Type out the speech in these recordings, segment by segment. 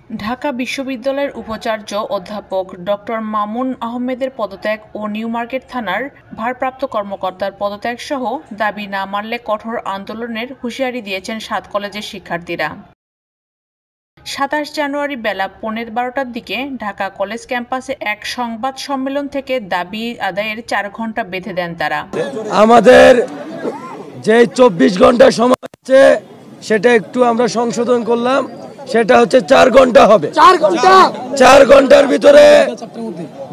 ঢাকা বিশ্ববিদ্যালয়ের উপাচার্য অধ্যাপক ডক্টর মামুন আহমেদের পদত্যাগ ও নিউ মার্কেট থানার ভারপ্রাপ্ত কর্মকর্তার পদত্যাগ সহ দাবি না মানলে কঠোর আন্দোলনের হুঁশিয়ারি দিয়েছেন ৭ কলেজের শিক্ষার্থীরা। ২৭ জানুয়ারি বেলা ১৫:১২টার দিকে ঢাকা কলেজ ক্যাম্পাসে এক সংবাদ সম্মেলন থেকে দাবি আদায়ের ৪ ঘণ্টা বেঁধে দেন তারা। আমাদের যে ২৪ ঘন্টা সময় আছে সেটা একটু আমরা সংশোধন করলাম, সেটা হচ্ছে ৪ ঘন্টা হবে। ৪ ঘন্টার ভিতরে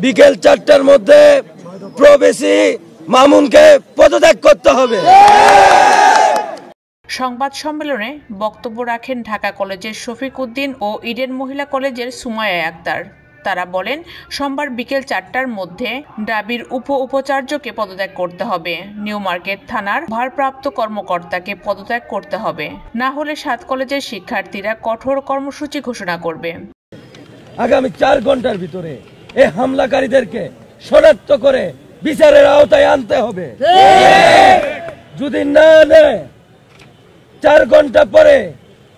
বিকেল ৪টার মধ্যে প্রবেশী মামুনকে পদত্যাগ করতে হবে। সংবাদ সম্মেলনে বক্তব্য রাখেন ঢাকা কলেজের শফিক উদ্দিন ও ইডেন মহিলা কলেজের সুমাইয়া আক্তার। তারা বলেন, সোমবার বিকেল ৪টার মধ্যে ডাবির উপাচার্যকে পদত্যাগ করতে হবে, নিউ মার্কেট থানার ভারপ্রাপ্ত কর্মকর্তাকে পদত্যাগ করতে হবে, না হলে ৭ কলেজের শিক্ষার্থীরা কঠোর কর্মসূচি ঘোষণা করবে। আগামী ৪ ঘন্টার ভিতরে এই হামলাকারীদেরকে শনাক্ত করে বিচারের আওতায় আনতে হবে। যদি না নেয় ৪ ঘন্টা পরে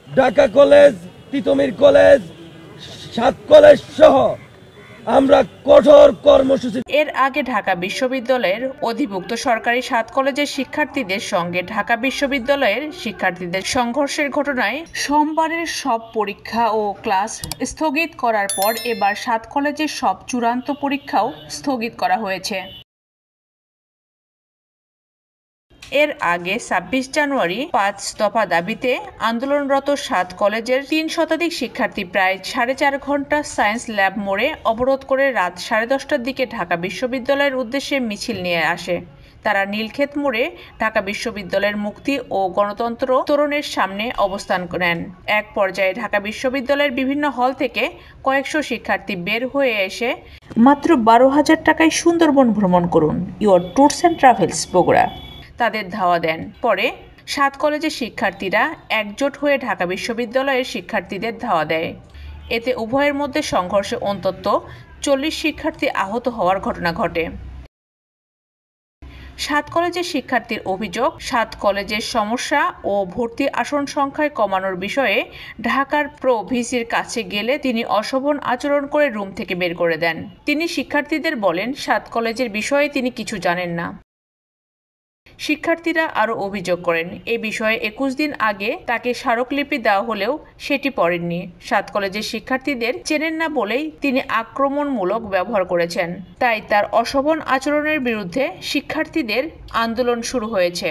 Dhaka college, Titumir college, ৭ college সহ আমরা কঠোর কর্মসূচি। এর আগে ঢাকা বিশ্ববিদ্যালয়ের অধিভুক্ত সরকারি ৭ কলেজের শিক্ষার্থীদের সঙ্গে ঢাকা বিশ্ববিদ্যালয়ের শিক্ষার্থীদের সংঘর্ষের ঘটনায় সোমবারের সব পরীক্ষা ও ক্লাস স্থগিত করার পর এবার ৭ কলেজের সব চূড়ান্ত পরীক্ষাও স্থগিত করা হয়েছে। এর আগে ২৬ জানুয়ারি ৫ দফা দাবিতে আন্দোলনরত ৭ কলেজের ৩ শতাধিক শিক্ষার্থী প্রায় ৪.৫ ঘন্টা সায়েন্স ল্যাব মোড়ে অবরোধ করে রাত ১০:৩০টার দিকে ঢাকা বিশ্ববিদ্যালয়ের উদ্দেশ্যে মিছিল নিয়ে আসে। তারা নীলক্ষেত মোড়ে ঢাকা বিশ্ববিদ্যালয়ের মুক্তি ও গণতন্ত্র তোরণের সামনে অবস্থান নেন। এক পর্যায়ে ঢাকা বিশ্ববিদ্যালয়ের বিভিন্ন হল থেকে কয়েকশো শিক্ষার্থী বের হয়ে এসে মাত্র ১২,০০০ টাকায় সুন্দরবন ভ্রমণ করুন, your tours and travels Bogura তাদের ধাওয়া দেন। পরে ৭ কলেজের শিক্ষার্থীরা একজোট হয়ে ঢাকা বিশ্ববিদ্যালয়ের শিক্ষার্থীদের ধাওয়া দেয়। এতে উভয়ের মধ্যে সংঘর্ষে অন্তত ৪০ শিক্ষার্থী আহত হওয়ার ঘটনা ঘটে। ৭ কলেজের শিক্ষার্থীর অভিযোগ, ৭ কলেজের সমস্যা ও ভর্তি আসন সংখ্যায় কমানোর বিষয়ে ঢাকার প্রো ভিসির কাছে গেলে তিনি অশোভন আচরণ করে রুম থেকে বের করে দেন। তিনি শিক্ষার্থীদের বলেন, ৭ কলেজের বিষয়ে তিনি কিছু জানেন না। শিক্ষার্থীরা আরও অভিযোগ করেন, এ বিষয়ে ২১ দিন আগে তাকে স্মারকলিপি দেওয়া হলেও সেটি পড়েননি। ৭ কলেজের শিক্ষার্থীদের চেনেন না বলেই তিনি আক্রমণমূলক ব্যবহার করেছেন। তাই তার অশোভন আচরণের বিরুদ্ধে শিক্ষার্থীদের আন্দোলন শুরু হয়েছে।